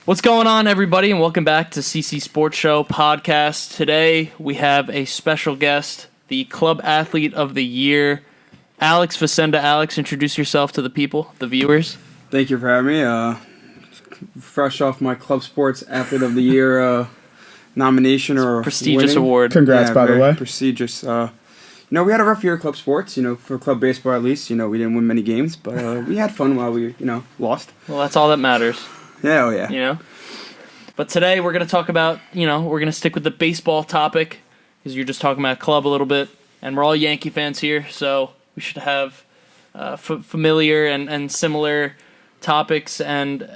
What's going on, everybody, and welcome back to CC Sports Show podcast. Today, we have a special guest, the Club Athlete of the Year, Alex Facenda. Alex, introduce yourself to the people, the viewers. Thank you for having me. Fresh off my Club Sports Athlete of the Year nomination or prestigious winning. award. Congrats, by the way. Prestigious. We had a rough year at Club Sports. For club baseball at least. We didn't win many games, but we had fun while we, lost. Well, that's all that matters. Yeah, oh yeah. But today we're going to talk about, we're going to stick with the baseball topic because you're just talking about club a little bit, and we're all Yankee fans here, so we should have familiar and similar topics and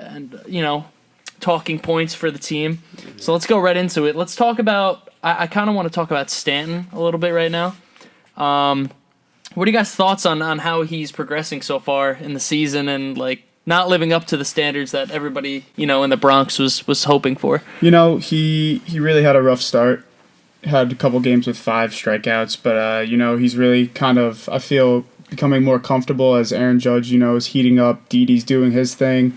talking points for the team. So let's go right into it. Let's talk about, I kind of want to talk about Stanton a little bit right now. What are you guys' thoughts on how he's progressing so far in the season and not living up to the standards that everybody, in the Bronx was hoping for? He really had a rough start. Had a couple games with 5 strikeouts, but he's really kind of, I feel, becoming more comfortable as Aaron Judge, is heating up. Didi's doing his thing.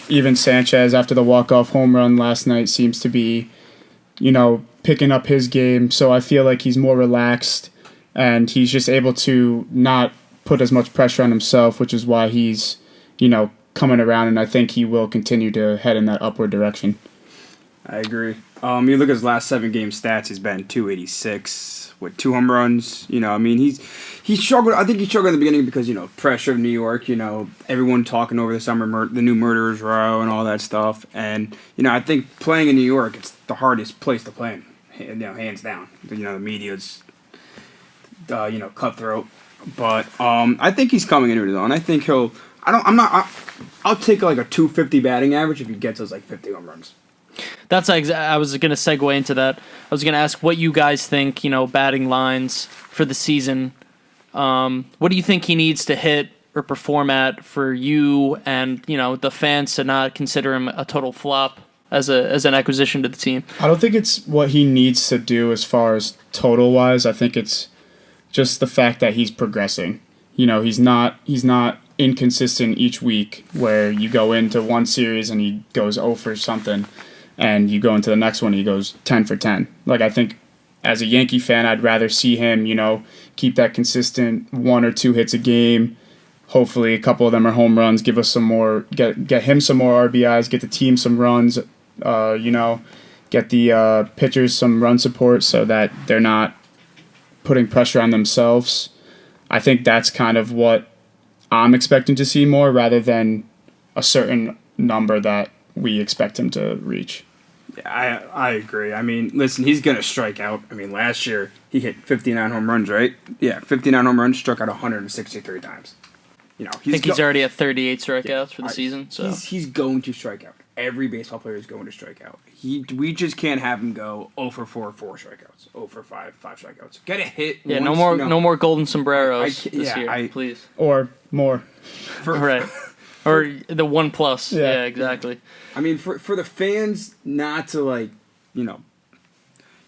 Even Sanchez, after the walk-off home run last night, seems to be, picking up his game. So I feel like he's more relaxed, and he's just able to not put as much pressure on himself, which is why he's, coming around, and I think he will continue to head in that upward direction. I agree. You look at his last 7 game stats, he's batting .286 with 2 home runs. He struggled. I think he struggled in the beginning because, pressure of New York, everyone talking over the summer, the new Murderers Row and all that stuff. And, I think playing in New York, it's the hardest place to play in, hands down. The media's, cutthroat. But I think he's coming into his own. I think I'll take a 250 batting average if he gets us 50 home runs. I was going to segue into that. I was going to ask what you guys think, batting lines for the season. What do you think he needs to hit or perform at for you and, the fans to not consider him a total flop as an acquisition to the team? I don't think it's what he needs to do as far as total-wise. I think it's just the fact that he's progressing. He's not inconsistent each week where you go into one series and he goes 0 for something and you go into the next one he goes 10 for 10. I think as a Yankee fan I'd rather see him, keep that consistent 1 or 2 hits a game. Hopefully a couple of them are home runs, give us some more, get him some more RBIs, get the team some runs, get the pitchers some run support so that they're not putting pressure on themselves. I think that's kind of what I'm expecting to see more rather than a certain number that we expect him to reach. Yeah, I agree. Listen, he's going to strike out. Last year he hit 59 home runs, right? Yeah, 59 home runs, struck out 163 times. I think he's already at 38 strikeouts for the season. So he's going to strike out. Every baseball player is going to strike out. We just can't have him go 0 for 4 strikeouts, 0 for 5 strikeouts. Get a hit. Yeah, once, no more golden sombreros this year, please. Or more. Right. Or the 1+. Yeah, exactly. For the fans not to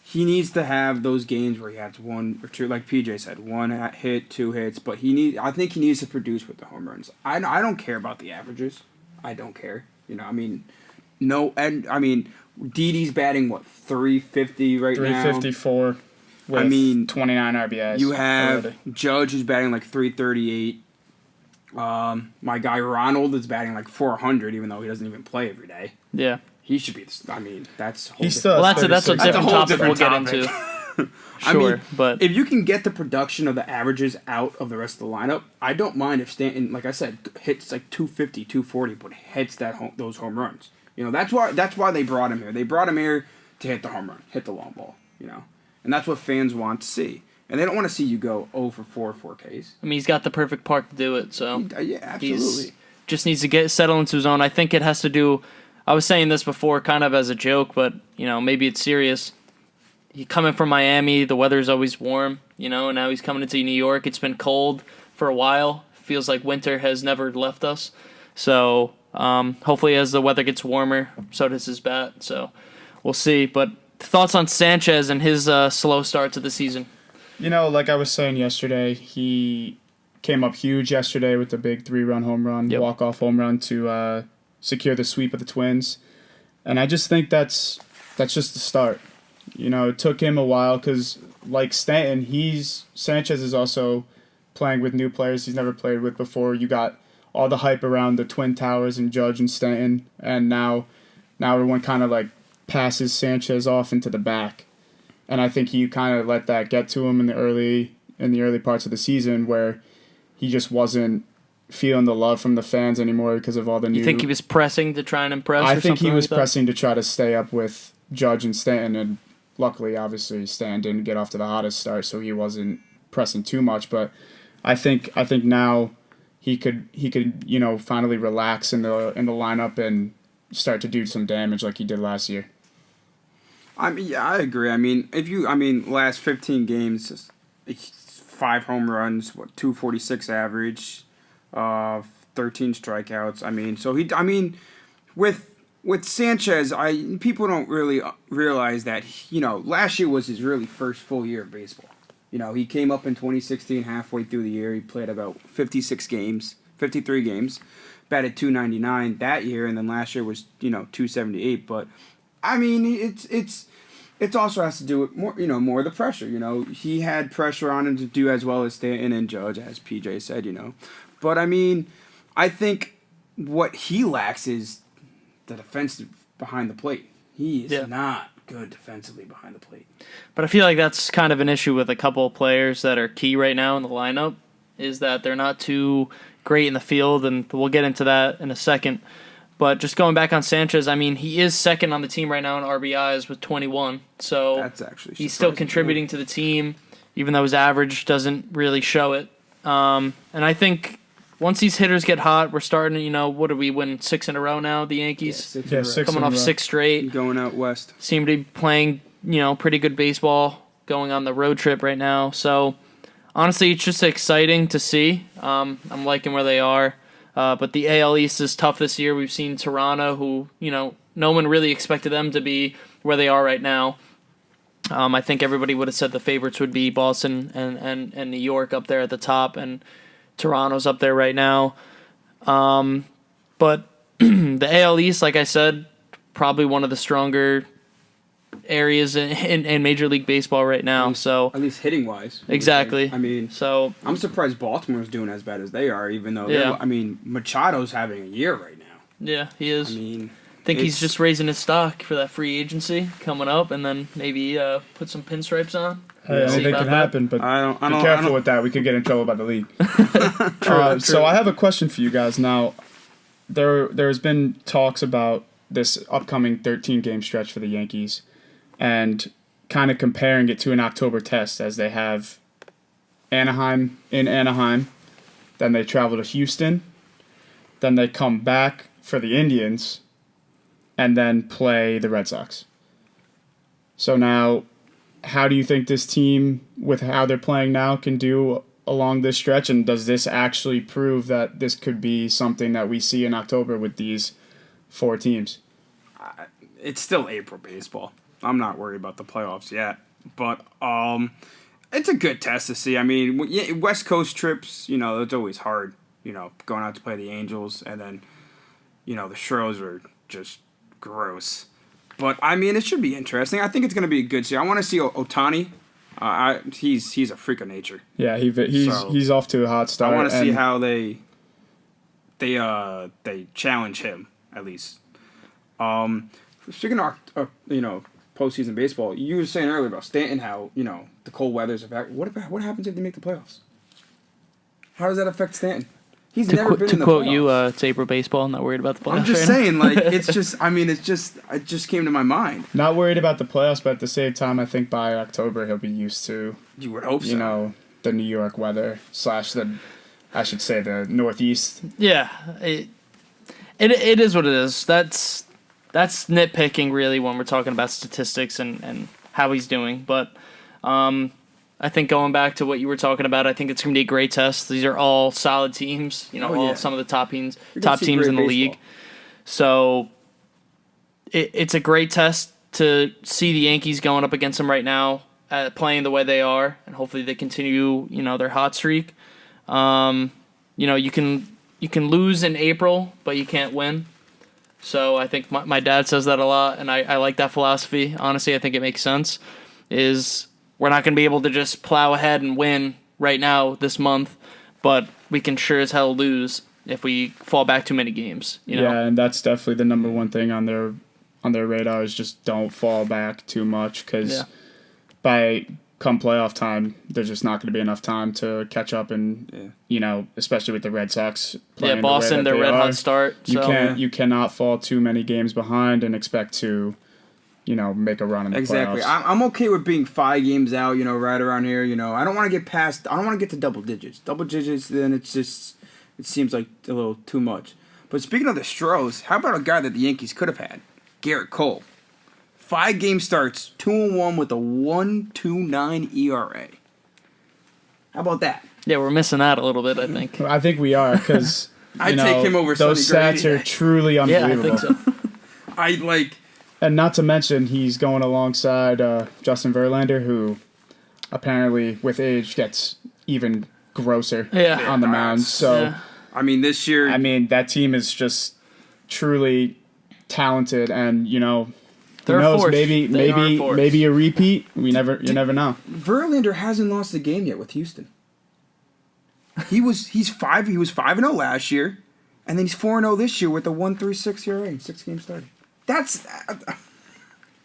he needs to have those games where he has 1 or 2, like PJ said, 1 hit, 2 hits, but I think he needs to produce with the home runs. I don't care about the averages. I don't care. Didi's batting 350 right 354 with 29 RBIs. You have already. Judge who's batting 338. My guy Ronald is batting 400, even though he doesn't even play every day. Yeah, he should be. That's that's a different topic we'll get into. Sure, but if you can get the production of the averages out of the rest of the lineup, I don't mind if Stanton, like I said, hits 250, 240, but hits those home runs. That's why they brought him here. They brought him here to hit the home run, hit the long ball. And that's what fans want to see. And they don't want to see you go 0 for 4Ks. he's got the perfect park to do it. So yeah, absolutely. He just needs to settle into his own. I think it has to do. I was saying this before, kind of as a joke, but maybe it's serious. He coming from Miami, the weather's always warm, and now he's coming into New York. It's been cold for a while. Feels like winter has never left us. So hopefully as the weather gets warmer, so does his bat. So we'll see. But thoughts on Sanchez and his slow start to the season? Like I was saying yesterday, he came up huge yesterday with the big 3-run home run, walk-off home run to secure the sweep of the Twins. And I just think that's just the start. You know, it took him a while because, like Stanton, Sanchez is also playing with new players he's never played with before. You got all the hype around the Twin Towers and Judge and Stanton, and now everyone kind of like passes Sanchez off into the back. And I think he kind of let that get to him in the early parts of the season where he just wasn't feeling the love from the fans anymore because of all the new. You think he was pressing to try and impress? I or think he something was like that? pressing to try to stay up with Judge and Stanton, and luckily, obviously, Stanton didn't get off to the hottest start, so he wasn't pressing too much. But I think now he could finally relax in the lineup and start to do some damage like he did last year. I mean, yeah, I agree. I mean, last 15 games, 5 home runs, 246 average, 13 strikeouts. I mean, so with Sanchez, people don't really realize that last year was his really first full year of baseball. He came up in 2016 halfway through the year. He played about 53 games, batted .299 that year, and then last year was .278. But I mean, it also has to do with more of the pressure. He had pressure on him to do as well as Stanton and Judge, as PJ said. But I mean, I think what he lacks is the defense behind the plate. He is not good defensively behind the plate. But I feel like that's kind of an issue with a couple of players that are key right now in the lineup, is that they're not too great in the field, and we'll get into that in a second. But just going back on Sanchez, I mean, he is second on the team right now in RBIs with 21. So that's actually he's still contributing to the team, even though his average doesn't really show it. And I think once these hitters get hot, we're starting to, what do we win 6 in a row now, the Yankees? Yeah, 6 coming off 6 straight. Going out west. Seem to be playing, pretty good baseball, going on the road trip right now. So honestly, it's just exciting to see. I'm liking where they are. But the AL East is tough this year. We've seen Toronto, who, no one really expected them to be where they are right now. I think everybody would have said the favorites would be Boston and New York up there at the top, and Toronto's up there right now. But the AL East, like I said, probably one of the stronger areas in Major League Baseball right now. So at least hitting wise. Exactly. I mean, so I'm surprised Baltimore's doing as bad as they are, even though Machado's having a year right now. Yeah, he is. I think he's just raising his stock for that free agency coming up, and then maybe put some pinstripes on. Hey, anything can happen, but be careful with that. We could get in trouble by the league. True. So I have a question for you guys. Now, there's been talks about this upcoming 13-game stretch for the Yankees, and kind of comparing it to an October test, as they have Anaheim, then they travel to Houston, then they come back for the Indians, and then play the Red Sox. So now, how do you think this team, with how they're playing now, can do along this stretch? And does this actually prove that this could be something that we see in October with these 4 teams? It's still April baseball. I'm not worried about the playoffs yet. But it's a good test to see. I mean, West Coast trips, it's always hard, going out to play the Angels. And then, the Stros are just gross. But, I mean, it should be interesting. I think it's going to be a good series. I want to see Ohtani. He's a freak of nature. Yeah, he's off to a hot start. I want to see how they challenge him, at least. Speaking of, postseason baseball, you were saying earlier about Stanton, how, the cold weather's affect. What happens if they make the playoffs? How does that affect Stanton? He's never been in the playoffs. To quote you, it's April baseball. I'm not worried about the playoffs. I'm just saying, it just came to my mind. Not worried about the playoffs, but at the same time, I think by October he'll be used to. You would hope so. The New York weather / the Northeast. Yeah, it is what it is. That's nitpicking really when we're talking about statistics and how he's doing, but. I think going back to what you were talking about, I think it's going to be a great test. These are all solid teams, some of the top teams in the league. So it's a great test to see the Yankees going up against them right now, playing the way they are, and hopefully they continue, their hot streak. You can lose in April, but you can't win. So I think my dad says that a lot, and I like that philosophy. Honestly, I think it makes sense. Is we're not going to be able to just plow ahead and win right now this month, but we can sure as hell lose if we fall back too many games. You know? Yeah, and that's definitely the number one thing on their radar is just don't fall back too much because by come playoff time, there's just not going to be enough time to catch up, and especially with the Red Sox. Yeah, Boston, their red hot start. You cannot fall too many games behind and expect to, make a run in the exactly. playoffs. I'm okay with being 5 games out. Right around here. I don't want to get past. I don't want to get to double digits. Double digits, then it seems like a little too much. But speaking of the Stros, how about a guy that the Yankees could have had, Garrett Cole? 5 game starts, 2-1 with a 1.29 ERA. How about that? Yeah, we're missing that a little bit, I think. I think we are because I'd take him over those Sonny stats Gray. are truly Yeah, unbelievable. I think so. And not to mention, he's going alongside Justin Verlander, who apparently with age gets even grosser on the mound. So, this year, that team is just truly talented, and who They're a knows? force. Maybe They are a force. maybe a repeat. You never know. Verlander hasn't lost a game yet with Houston. He was 5-0 last year, and then he's 4-0 this year with a 1.36 ERA, 6 games started. That's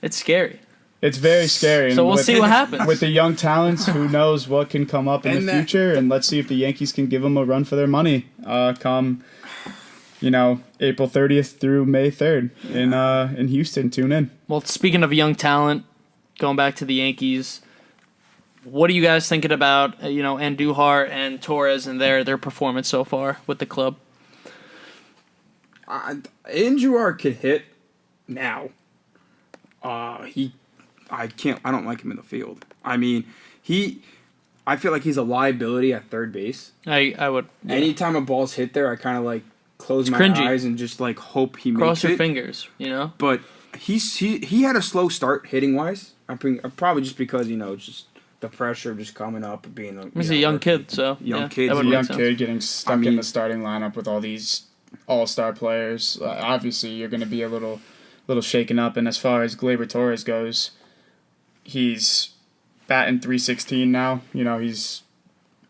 It's scary. It's very scary. So and we'll see what happens. with the young talents. Who knows what can come up in And the that- future? And let's see if the Yankees can give them a run for their money. Come, April 30th through May 3rd in Houston. Tune in. Well, speaking of young talent, going back to the Yankees, what are you guys thinking about, Andujar and Torres and their performance so far with the club? Andujar could hit now. I don't like him in the field. I feel like he's a liability at third base. I would Anytime a ball's hit there, I kind of close my cringy. eyes and just hope he cross makes your it. fingers, But he had a slow start hitting wise. Probably just because it's just the pressure of just coming up and being he's a young kid, so Young yeah, kid. that He's would a make Young sense. kid getting stuck in the starting lineup with all these all-star players. Obviously, you're going to be a little shaken up. And as far as Gleyber Torres goes, he's batting .316 now. He's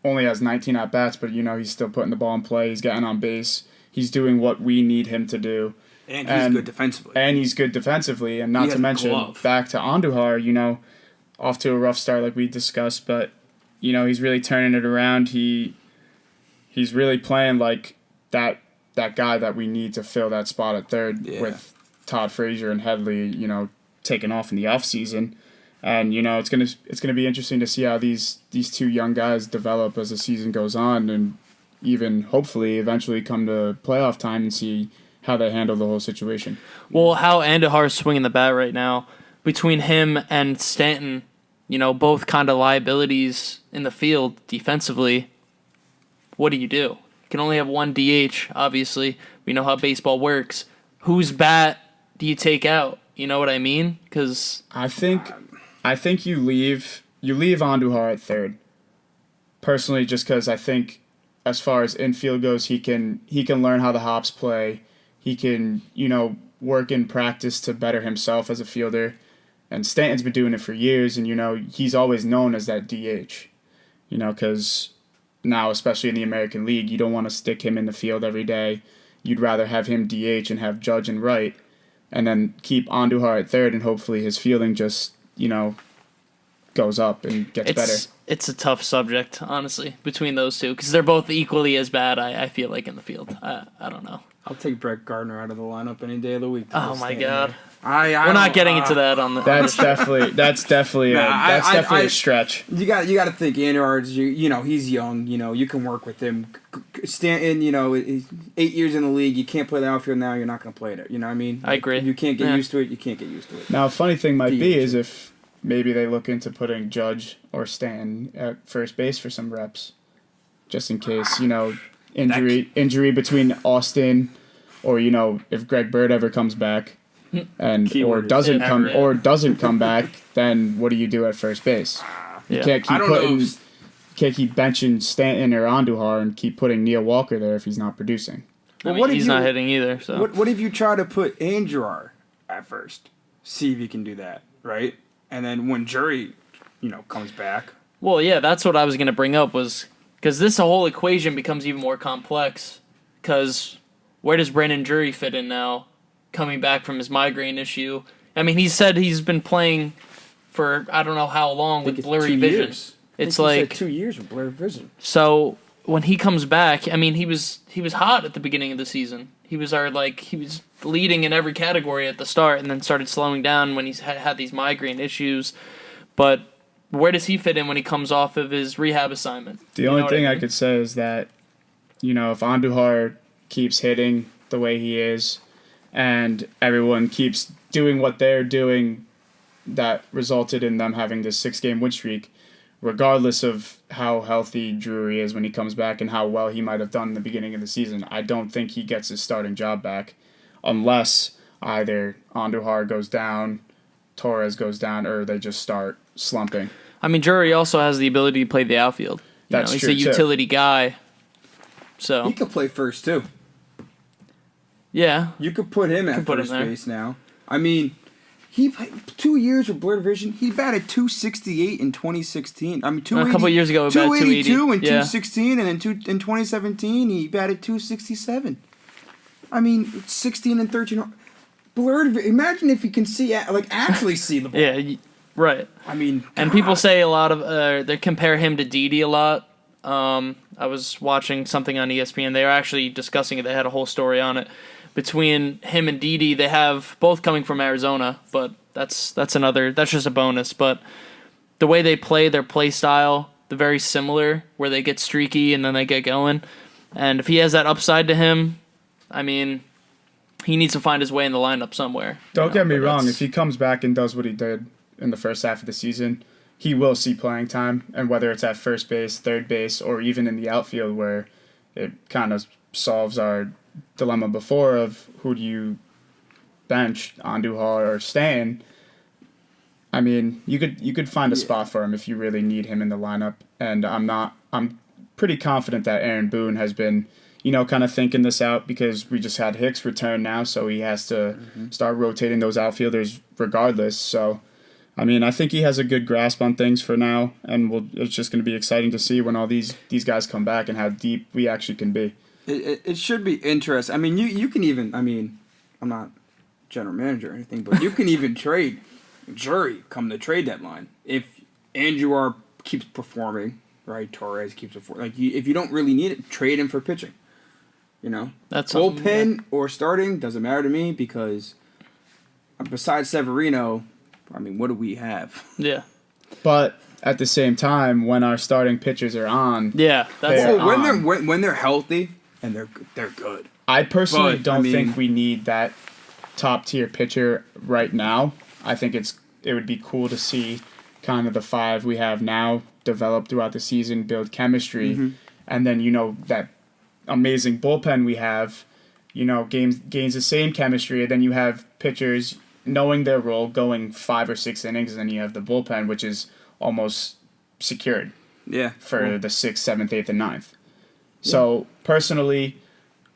only has 19 at bats, but he's still putting the ball in play. He's getting on base. He's doing what we need him to do. And he's good defensively. And he's good defensively. And He not has to a mention, glove. back to Andujar, off to a rough start like we discussed, but he's really turning it around. He's really playing like that guy that we need to fill that spot at third with Todd Frazier and Headley, taking off in the offseason. And it's gonna be interesting to see how these 2 young guys develop as the season goes on, and even hopefully eventually come to playoff time and see how they handle the whole situation. Well, how Andujar's swinging the bat right now, between him and Stanton, both kind of liabilities in the field defensively. What do? You can only have one DH, obviously. We know how baseball works. Whose bat do you take out? You know what I mean? Because I think you leave Andujar at third. Personally, just because I think as far as infield goes, he can learn how the hops play. He can work in practice to better himself as a fielder. And Stanton's been doing it for years, and he's always known as that DH. Because now, especially in the American League, you don't want to stick him in the field every day. You'd rather have him DH and have Judge and Wright, and then keep Andujar at third, and hopefully his fielding just goes up and gets better. It's a tough subject, honestly, between those two, because they're both equally as bad. I feel like in the field. I don't know. I'll take Brett Gardner out of the lineup any day of the week. Oh my God. We're We're not getting into that on the. That's definitely a stretch. You got to think Andujar's. He's young. You can work with him. Stanton. He's 8 years in the league. You can't play the outfield now. You're not going to play it. You know what I mean? I agree. If you can't get Yeah. used to it. You can't get used to it. Now, a funny thing might be is if maybe they look into putting Judge or Stanton at first base for some reps, just in case injury between Austin, or if Greg Bird ever comes back, and Keyword is doesn't ever. come back, then what do you do at first base? You Yeah. can't I keep don't know. benching Stanton or Andujar and keep putting Neil Walker there if he's not producing. Well, I mean, he's not hitting either. So What if you try to put Andrew at first? See if he can do that, right? And then when Jury, comes back. well, yeah, that's what I was gonna bring up was because this whole equation becomes even more complex. Because where does Brandon Drury fit in now, coming back from his migraine issue? I mean, he said he's been playing for I don't know how long with blurry vision. It's like 2 years with blurry vision. so when he comes back, I mean, he was hot at the beginning of the season. He was leading in every category at the start, and then started slowing down when he's had these migraine issues. But where does he fit in when he comes off of his rehab assignment? The only thing I could say is that, if Andujar keeps hitting the way he is, and everyone keeps doing what they're doing, that resulted in them having this 6-game win streak, regardless of how healthy Drury is when he comes back and how well he might have done in the beginning of the season, I don't think he gets his starting job back unless either Andujar goes down, Torres goes down, or they just start slumping. I mean, Drury also has the ability to play the outfield. That's he's true, a too. utility guy. He So could play first too. yeah, You could put him at put him first there. base now. I mean, he played 2 years with blurred vision. He batted 268 in 2016. I mean, a couple years ago, he batted 282 in 280. Yeah. 216, and in 2017 he batted 267. I mean, 16 and 13. Blurred. Imagine if he can see actually see the ball. yeah, right. I mean, And God. people say a lot of they compare him to Didi a lot. I was watching something on ESPN. They were actually discussing it. They had a whole story on it. Between him and Didi, they have both coming from Arizona, but that's just a bonus. But the way they play, their play style, they're very similar, where they get streaky and then they get going. And if he has that upside to him, I mean, he needs to find his way in the lineup somewhere. Don't get me but wrong, that's- if he comes back and does what he did in the first half of the season, he will see playing time, and whether it's at first base, third base, or even in the outfield where it kind of solves our dilemma before of who do you bench, Andujar or Stan. I mean, you could find a spot for him if you really need him in the lineup, and I'm pretty confident that Aaron Boone has been, kind of thinking this out because we just had Hicks return now, so he has to start rotating those outfielders regardless. So, I mean, I think he has a good grasp on things for now, and it's just going to be exciting to see when all these guys come back and how deep we actually can be. It should be interesting. I mean, you can even. I mean, I'm not general manager or anything, but you can even trade Jury come the trade deadline if Andrew keeps performing, right? Torres keeps performing. If you don't really need it, trade him for pitching. That's something, bullpen or starting doesn't matter to me because besides Severino, I mean, what do we have? Yeah. But at the same time, when our starting pitchers are on, Yeah. That's They're Well, on. when they're healthy and they're good. I personally But, don't I mean- think we need that top tier pitcher right now. I think it would be cool to see kind of the five we have now develop throughout the season, build chemistry, and then that amazing bullpen we have, gains the same chemistry, and then you have pitchers knowing their role, going 5 or 6 innings, and then you have the bullpen, which is almost secured Yeah. for the 6th, 7th, 8th, and 9th. So personally,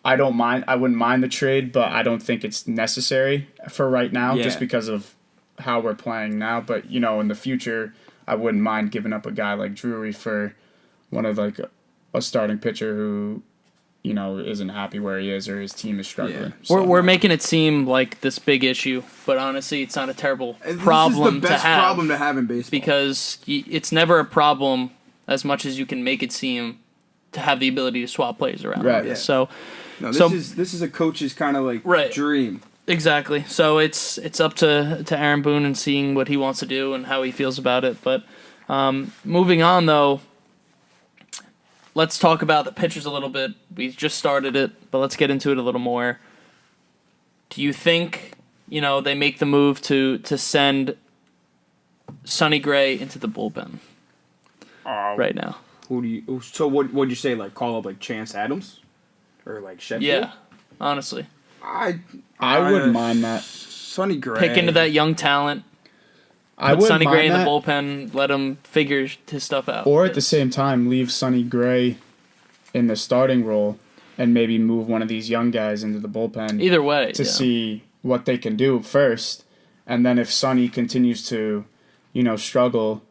I wouldn't mind the trade, but I don't think it's necessary for right now, Yeah. just because of how we're playing now. But in the future, I wouldn't mind giving up a guy like Drury for one of a starting pitcher who isn't happy where he is or his team is struggling. Yeah. So, We're making it seem like this big issue, but honestly, it's not a terrible This problem is the best to have problem to have in baseball. because it's never a problem as much as you can make it seem to have the ability to swap players around. Right. Yeah. So No, So- this is a coach's kind of Right. dream. exactly. So it's up to Aaron Boone and seeing what he wants to do and how he feels about it. But moving on though, let's talk about the pitchers a little bit. We just started it, but let's get into it a little more. Do you think they make the move to send Sonny Gray into the bullpen right now? Who do you? So what'd you say? Call up Chance Adams, or Sheffield? Yeah, honestly, I wouldn't mind that. Sonny Gray. pick into that young talent. I Put wouldn't Sonny Gray mind in the that. bullpen. Let him figure his stuff out. Or at the same time, leave Sonny Gray in the starting role and maybe move one of these young guys into the bullpen Either way, to yeah. see what they can do first. And then if Sonny continues to, struggle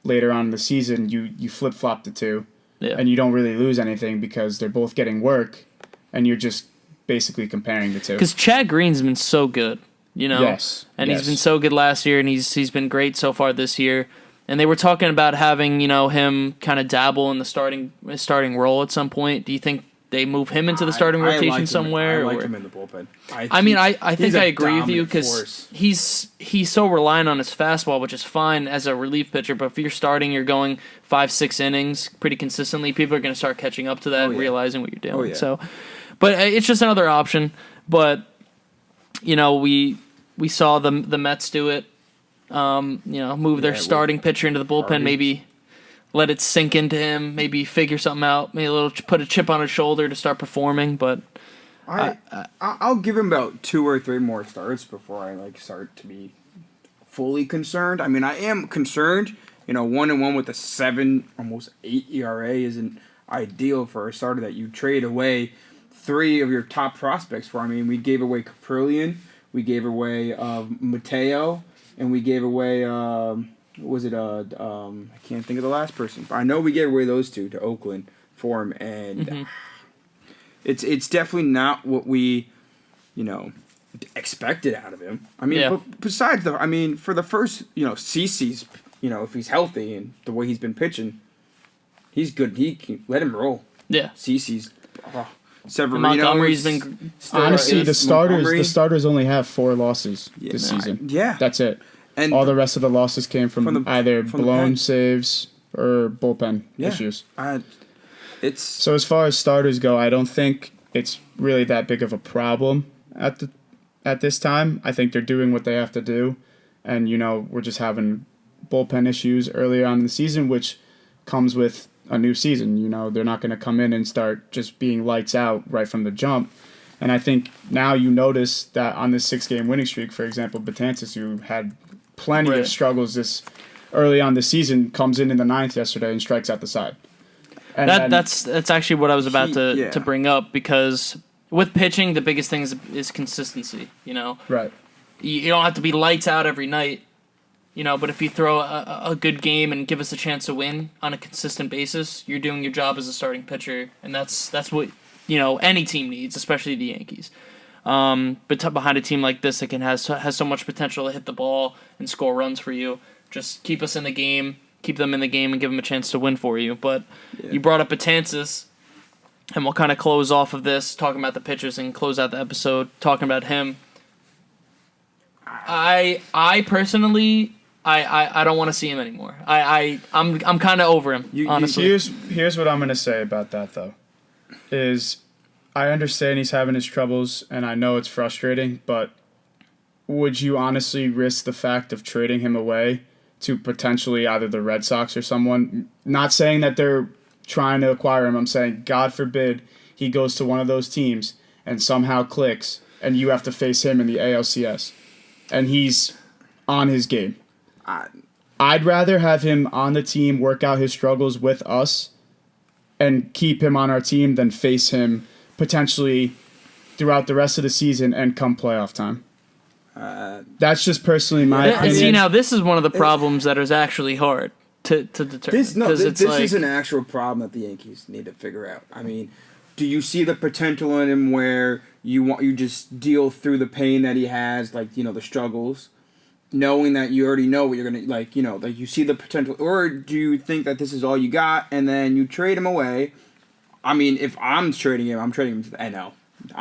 later on in the season, you flip-flop the two. Yeah. And you don't really lose anything because they're both getting work, and you're just basically comparing the two. Because Chad Green's been so good, Yes. and yes. he's been so good last year, and he's been great so far this year. And they were talking about having him kind of dabble in the starting role at some point. Do you think they move him into the starting I rotation like him. somewhere? I like or? him in the bullpen. I think he's a I agree with you dominant because force. he's so reliant on his fastball, which is fine as a relief pitcher. But if you're starting, you're going 5-6 innings pretty consistently. People are going to start catching up to that and yeah. realizing what you're doing. yeah. So, but it's just another option. But we saw the Mets do it. Move their Yeah, starting pitcher into the bullpen. Harvey. Maybe let it sink into him. Maybe figure something out. Maybe put a chip on his shoulder to start performing. But I'll give him about 2 or 3 more starts before I start to be fully concerned. I mean, I am concerned. 1-1 with a 7, almost 8 ERA isn't ideal for a starter that you trade away 3 of your top prospects for. I mean, we gave away Caprillion, we gave away Mateo, and we gave away I can't think of the last person, but I know we gave away those 2 to Oakland for him, and it's definitely not what we, expected out of him. I mean, but besides for the first, CC's, if he's healthy and the way he's been pitching, he's good. He can let him roll. yeah, CC's, Severino. Montgomery's been Honestly, the Montgomery. starters only have 4 losses this man, season. yeah. That's it. And All the rest of the losses came from either from the blown pen. saves or bullpen Yeah. issues. It's So as far as starters go, I don't think it's really that big of a problem at this time. I think they're doing what they have to do, and we're just having bullpen issues earlier on in the season, which comes with a new season. They're not going to come in and start just being lights out right from the jump. And I think now you notice that on this 6-game winning streak, for example, Betances, who had plenty Right. of struggles this early on the season, comes in the 9th yesterday and strikes out the side. And then- That's actually what I was about Yeah. to bring up, because with pitching, the biggest thing is consistency. right. You don't have to be lights out every night, but if you throw a good game and give us a chance to win on a consistent basis, you're doing your job as a starting pitcher, and that's what any team needs, especially the Yankees. But behind a team like this that has so much potential to hit the ball and score runs for you, just keep us in the game, keep them in the game, and give them a chance to win for you. But you brought up Betances, and we'll kind of close off of this talking about the pitchers and close out the episode talking about him. I personally, I don't want to see him anymore. I'm kind of over him, honestly. Here's what I'm going to say about that, though, is I understand he's having his troubles, and I know it's frustrating, but would you honestly risk the fact of trading him away to potentially either the Red Sox or someone? Not saying that they're trying to acquire him. I'm saying, God forbid, he goes to one of those teams and somehow clicks, and you have to face him in the ALCS, and he's on his game. I'd rather have him on the team, work out his struggles with us, and keep him on our team than face him potentially throughout the rest of the season and come playoff time. That's just personally my And opinion. see, now this is one of the problems that is actually hard to determine. This is an actual problem that the Yankees need to figure out. I mean, do you see the potential in him where you just deal through the pain that he has, the struggles, knowing that you already know what you're gonna you see the potential, or do you think that this is all you got and then you trade him away? I mean, if I'm trading him to the NL.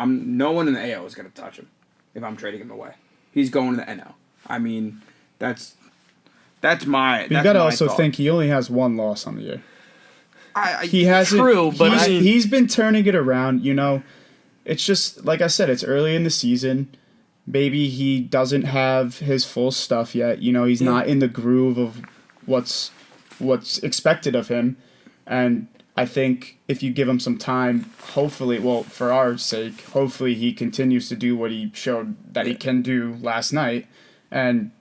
No one in the AL is gonna touch him if I'm trading him away. He's going to the NL. I mean, that's my. But you got to also think he only has 1 loss on the year. He hasn't. True, but he's been turning it around. It's just like I said. It's early in the season. Maybe he doesn't have his full stuff yet. He's not in the groove of what's expected of him. And I think if you give him some time, hopefully, for our sake, hopefully he continues to do what he showed that he can do last night, and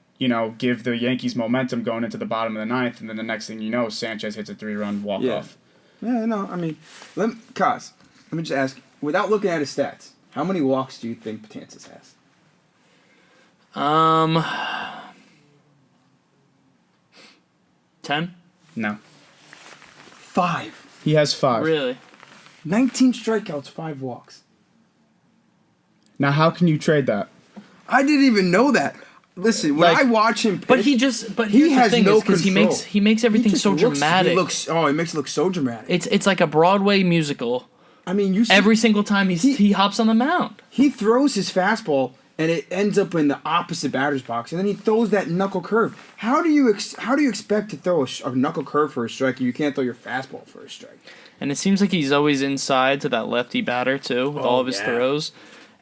give the Yankees momentum going into the bottom of the 9th, and then the next thing you know, Sanchez hits a 3-run walk-off. Yeah, no, I mean, Kaz, Let me just ask, without looking at his stats, how many walks do you think Betances has? 10? No. 5. He has 5. Really? 19 strikeouts, 5 walks. Now, how can you trade that? I didn't even know that. Listen, when Like- I watch him pitch, But he here's has the thing no is because control. he makes everything just so looks- dramatic. He makes it look so dramatic. It's like a Broadway musical. I mean, you see, Every single time he hops on the mound. he throws his fastball and it ends up in the opposite batter's box, and then he throws that knuckle curve. How do you expect to throw a knuckle curve for a strike if you can't throw your fastball for a strike? And it seems like he's always inside to that lefty batter too with all of his yeah. throws.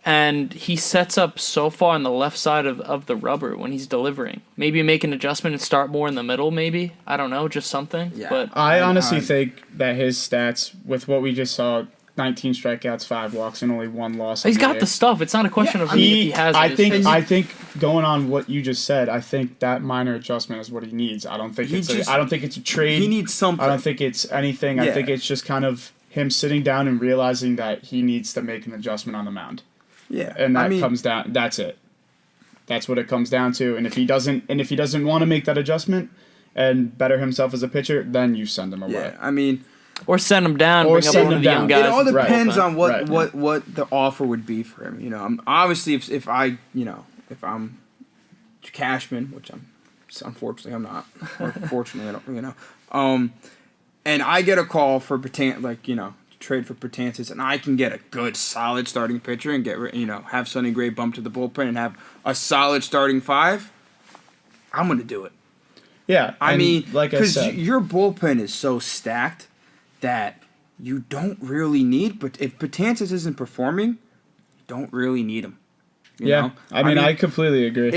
And he sets up so far on the left side of the rubber when he's delivering. Maybe make an adjustment and start more in the middle, maybe. I don't know, just something. Yeah. But I honestly I- think that his stats, with what we just saw, 19 strikeouts, 5 walks, and only 1 loss. he's on got year. the stuff. It's not a question Yeah, of I if mean, he has I it. think It's- I think going on what you just said, I think that minor adjustment is what he needs. I don't think He it's just- I don't think it's a trade. He needs something. I don't think it's anything. I Yeah. think it's just kind of him sitting down and realizing that he needs to make an adjustment on the mound. Yeah, And that I mean, comes down. That's it. That's what it comes down to. And if he doesn't want to make that adjustment and better himself as a pitcher, then you send him away. yeah. I mean, or send him down, Or bring up send one him of the young down. guys. it all with the depends bullpen. on what, Right. what the offer would be for him. You know, obviously if I'm Cashman, which unfortunately I'm not, or fortunately I don't, and I get a call for trade for Betances, and I can get a good solid starting pitcher and have Sonny Gray bump to the bullpen and have a solid starting 5. I'm gonna do it. Yeah. I and mean, like I because said, your bullpen is so stacked that you don't really need. But if Betances isn't performing, you don't really need him. You yeah. know? I mean, I completely agree.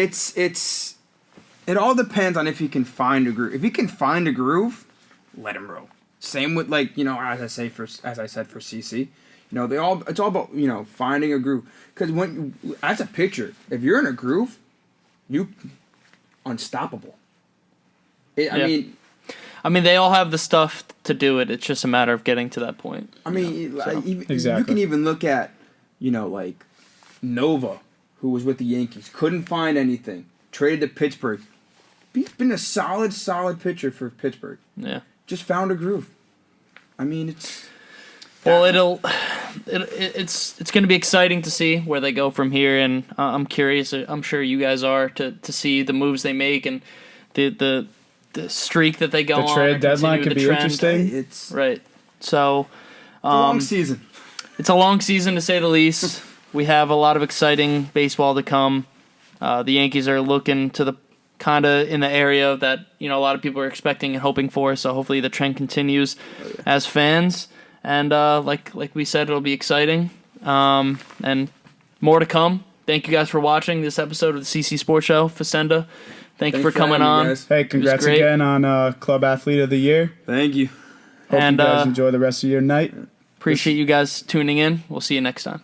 It all depends on if he can find a groove. If he can find a groove, let him roll. Same with as I said for CC. It's all about finding a groove. Because as a pitcher, if you're in a groove, you unstoppable. Yeah. I mean, they all have the stuff to do it. It's just a matter of getting to that point. You Exactly. can even look at, like Nova, who was with the Yankees, couldn't find anything, traded to Pittsburgh. He's been a solid pitcher for Pittsburgh. Yeah. Just found a groove. I mean, it's. Well, it's going to be exciting to see where they go from here, and I'm curious. I'm sure you guys are to see the moves they make and the streak that they go on. The trade or deadline continue could the be trend. interesting. It's Right. So a long season. it's a long season to say the least. We have a lot of exciting baseball to come. The Yankees are looking to the kind of in the area that a lot of people are expecting and hoping for. So hopefully the trend continues as fans. And like we said, it'll be exciting. And more to come. Thank you guys for watching this episode of the CC Sports Show. Facenda, thank you for coming having me, on. guys. Hey, congrats great. again on Club Athlete of the Year. Thank you. Hope And, you guys enjoy the rest of your night. Appreciate you guys tuning in. We'll see you next time.